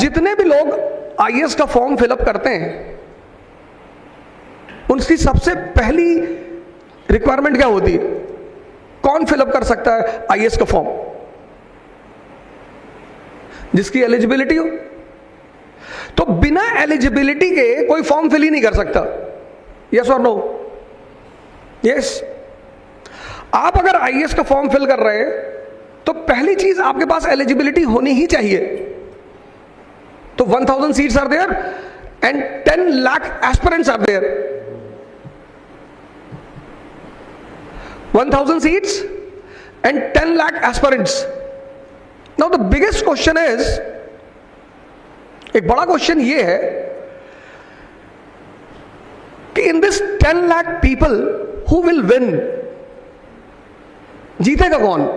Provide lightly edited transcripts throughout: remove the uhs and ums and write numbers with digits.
जितने भी लोग आईएएस का फॉर्म फिलअप करते हैं, उनकी सबसे पहली रिक्वायरमेंट क्या होती है? कौन फिलअप कर सकता है आईएएस का फॉर्म? जिसकी एलिजिबिलिटी हो। तो बिना एलिजिबिलिटी के कोई फॉर्म फिल ही नहीं कर सकता। यस और नो? यस। आप अगर आईएएस का फॉर्म फिल कर रहे हैं तो पहली चीज आपके पास एलिजिबिलिटी होनी ही चाहिए। तो 1000 seats are there and 10 lakh aspirants are there. 1000 seats and 10 lakh aspirants. Now the biggest question is, एक बड़ा क्वेश्चन ये है कि in this 10 lakh people who will win, जीतेगा कौन?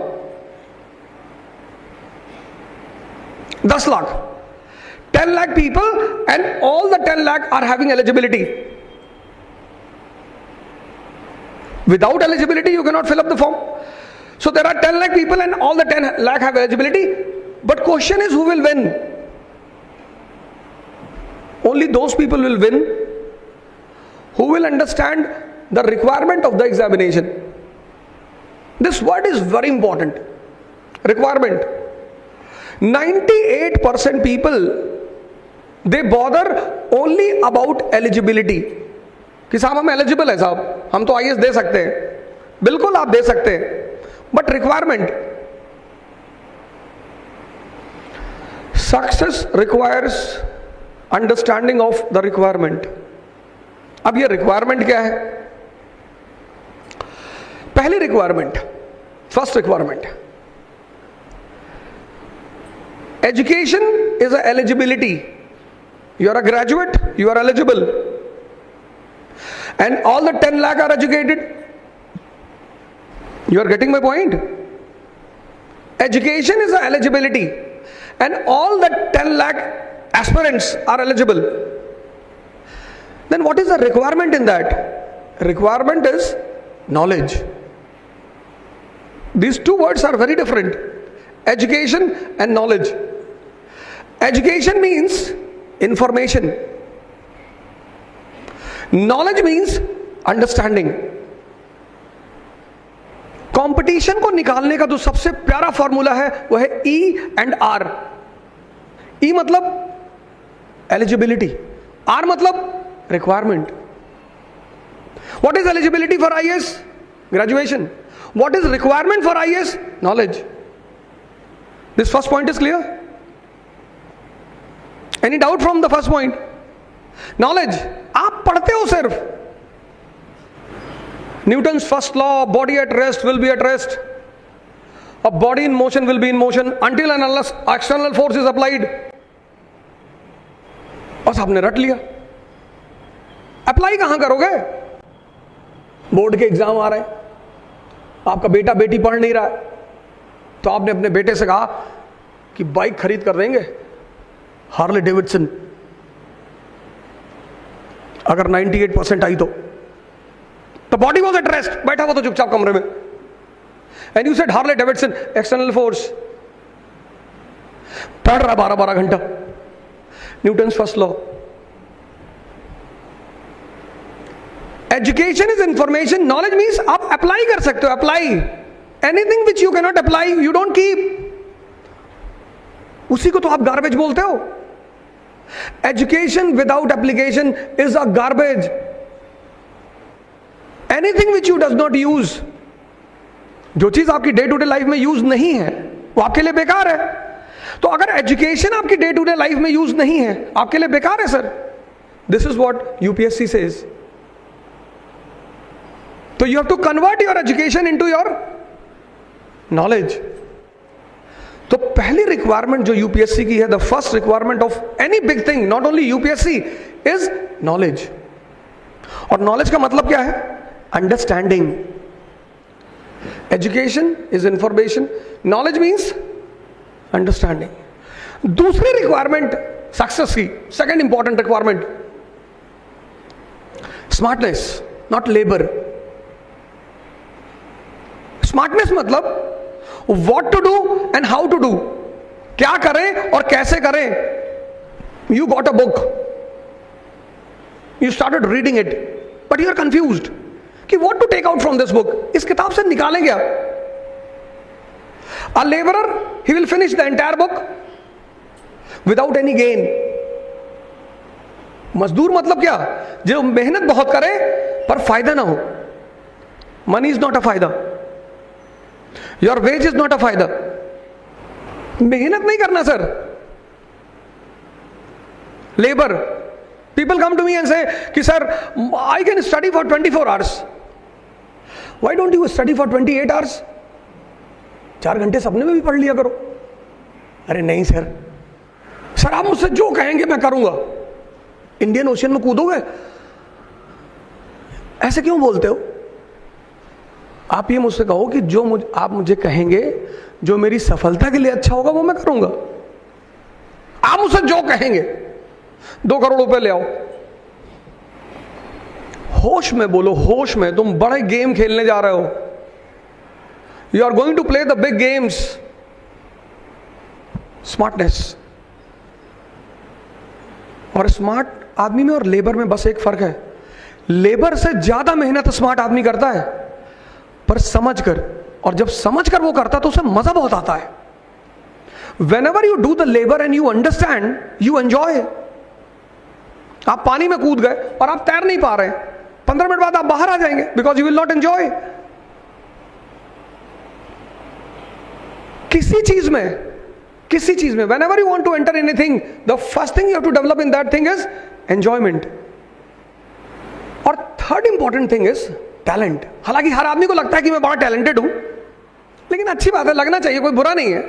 10 lakh, 10 lakh people and all the 10 lakh are having eligibility. Without eligibility, you cannot fill up the form. So there are 10 lakh people and all the 10 lakh have eligibility. But question is, who will win? Only those people will win who will understand the requirement of the examination. This word is very important. Requirement. 98% people, they bother only about eligibility. कि साहब हम eligible है, साहब हम तो IAS दे सकते हैं। बिल्कुल आप दे सकते हैं, but requirement, success requires understanding of the requirement. अब ये रिक्वायरमेंट क्या है? पहली requirement, first requirement, education is a eligibility. You are a graduate, you are eligible, and all the 10 lakh are educated. You are getting my point? Education is an eligibility and all the 10 lakh aspirants are eligible. Then what is the requirement in that? Requirement is knowledge. These two words are very different. Education and knowledge. Education means information. Knowledge means understanding. Competition को निकालने का जो सबसे प्यारा formula है वो है E and R. E मतलब एलिजिबिलिटी, आर मतलब requirement. What is eligibility for IAS? Graduation. What is requirement for IAS? Knowledge. This first point is clear? Any doubt from the first point? Knowledge आप पढ़ते हो सिर्फ, Newton's first law, body at rest will be at rest, a body in motion will be in motion until and unless external force is applied. बस आपने रट लिया, apply कहां करोगे? बोर्ड के एग्जाम आ रहे हैं, आपका बेटा बेटी पढ़ नहीं रहा है, तो आपने अपने बेटे से कहा कि बाइक खरीद कर देंगे हार्ले डेविडसन, अगर 98% आई तो बॉडी वॉज एट रेस्ट, बैठा हुआ तो चुपचाप कमरे में, and you said Harley Davidson external force, पढ़ रहा 12-12 घंटा Newton's first law. Education is information, knowledge means आप अप्लाई कर सकते हो। Apply anything which you can not apply you don't keep, उसी को तो आप गार्बेज बोलते हो। Education without application is a garbage. Anything which you does not use, जो चीज आपकी डे टू डे लाइफ में यूज नहीं है वो आपके लिए बेकार है। तो अगर एजुकेशन आपकी डे टू डे लाइफ में यूज नहीं है, आपके लिए बेकार है sir. This is what UPSC says. तो you have to convert your education into your knowledge. तो पहली रिक्वायरमेंट जो यूपीएससी की है, the first requirement of any big thing, not only UPSC, is knowledge. और नॉलेज का मतलब क्या है? Understanding. Education is information, knowledge means understanding. दूसरी रिक्वायरमेंट सक्सेस की, second important requirement, smartness, not labour. Smartness मतलब what to do and how to do, क्या करें और कैसे करें। You got a book. You started reading it, but you are confused कि what to take out from this book. इस किताब से निकालें क्या? A laborer, he will finish the entire book without any gain. मजदूर मतलब क्या? जो मेहनत बहुत करे पर फायदा ना हो. Money is not a फायदा. Your wage is not a फायदा. मेहनत नहीं करना sir. Labor. People come to me and say कि sir, I can study for 24 hours. Why don't you study for 28 hours? 4 घंटे सपने में भी पढ़ लिया करो. अरे नहीं सर, सर आप मुझसे जो कहेंगे मैं करूंगा. इंडियन ओशियन में कूदोगे? ऐसे क्यों बोलते हो? आप ये मुझसे कहो कि जो आप मुझे कहेंगे, जो मेरी सफलता के लिए अच्छा होगा वो मैं करूंगा. आप मुझसे जो कहेंगे, 2 करोड़ रुपए ले आओ. होश में बोलो, होश में. तुम बड़े गेम खेलने जा रहे हो. You are going to play the big games. Smartness. और स्मार्ट आदमी में और लेबर में बस एक फर्क है. लेबर से ज्यादा मेहनत स्मार्ट आदमी करता है, पर समझ कर. और जब समझ कर वो करता तो उसे मजा बहुत आता है. Whenever you do the labor and you understand, you enjoy. आप पानी में कूद गए और आप तैर नहीं पा रहे, 15 मिनट बाद आप बाहर आ जाएंगे, because you will not enjoy. किसी चीज में whenever you want to enter anything, the first thing you have to develop in that thing is enjoyment. और third important thing is talent. हालांकि हर आदमी को लगता है कि मैं बड़ा टैलेंटेड हूं, लेकिन अच्छी बात है, लगना चाहिए, कोई बुरा नहीं है.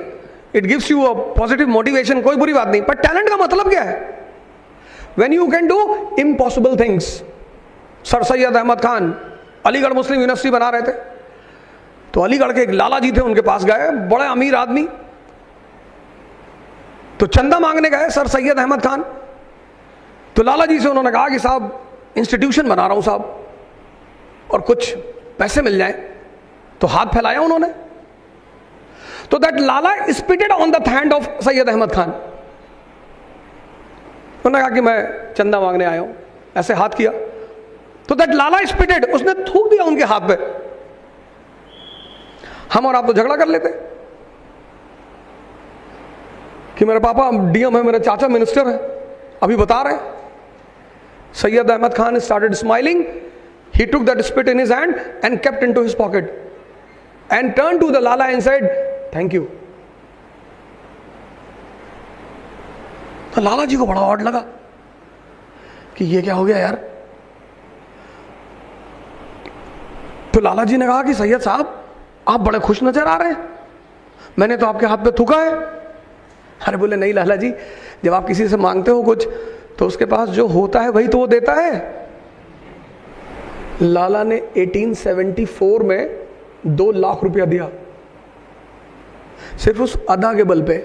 It gives you a positive motivation, कोई बुरी बात नहीं. पर टैलेंट का मतलब क्या है? When you can do impossible things. Sir Syed Ahmad Khan Aligarh Muslim university बना रहे थे, तो अलीगढ़ के एक लाला जी थे, उनके पास गए, बड़े अमीर आदमी. तो चंदा मांगने गए सर सैयद अहमद खान. तो लाला जी से उन्होंने कहा कि साहब इंस्टीट्यूशन बना रहा हूं साहब, और कुछ पैसे मिल जाए. तो हाथ फैलाया उन्होंने. तो that lala spitted on the hand of Syed Ahmad Khan. उन्होंने कहा कि मैं चंदा मांगने आया हूं, ऐसे हाथ किया. तो दैट लाला स्पिटेड, उसने थूक दिया उनके हाथ पे. हम और आप तो झगड़ा कर लेते कि मेरे पापा डीएम है, मेरे चाचा मिनिस्टर है, अभी बता रहे. Syed Ahmad Khan started smiling. He took that spit in his hand and kept into his pocket and turned to the Lala and said, "Thank you." तो लाला जी को बड़ा ऑड लगा कि ये क्या हो गया यार. तो लाला जी ने कहा कि सैयद साहब आप बड़े खुश नजर आ रहे हैं, मैंने तो आपके हाथ पे थूका है. अरे बोले नहीं लाला जी, जब आप किसी से मांगते हो कुछ तो उसके पास जो होता है वही तो वो देता है. लाला ने 1874 में 2 लाख रुपया दिया, सिर्फ उस अदा के बल पे.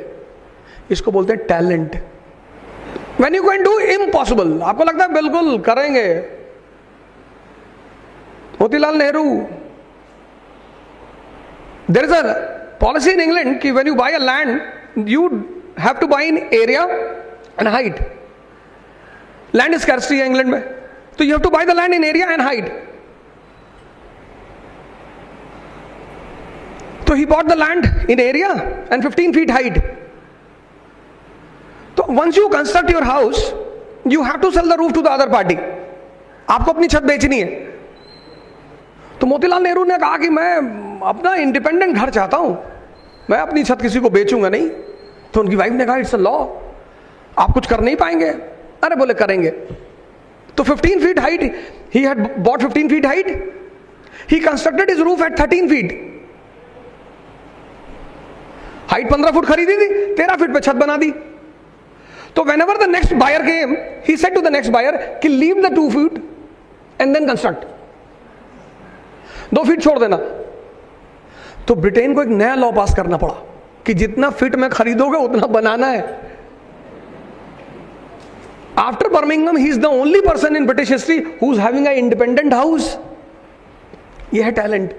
इसको बोलते हैं talent. When you can do impossible, आपको लगता है बिल्कुल करेंगे. Motilal Nehru, there is a policy in England कि when you buy a land you have to buy in area and height. Land scarcity है इंग्लैंड में, तो you have to buy the land in area and height. तो he bought the land in area and 15 feet height. तो once you construct your house you have to sell the roof to the other party. आपको अपनी छत बेचनी है. तो मोतीलाल नेहरू ने कहा कि मैं अपना इंडिपेंडेंट घर चाहता हूं, मैं अपनी छत किसी को बेचूंगा नहीं. तो उनकी वाइफ ने कहा इट्स अ लॉ, आप कुछ कर नहीं पाएंगे. अरे बोले करेंगे. तो 15 feet height, he had bought 15 feet height. He constructed his roof at 13 feet. Height 15 foot खरीदी थी, 13 फीट पे छत बना दी. तो whenever the next buyer came, he said to the next buyer कि leave the 2 feet and then construct. 2 feet छोड़ देना. तो ब्रिटेन को एक नया लॉ पास करना पड़ा कि जितना फिट में खरीदोगे उतना बनाना है. After Birmingham, he is the only person in British history who is having an independent house. यह है टैलेंट.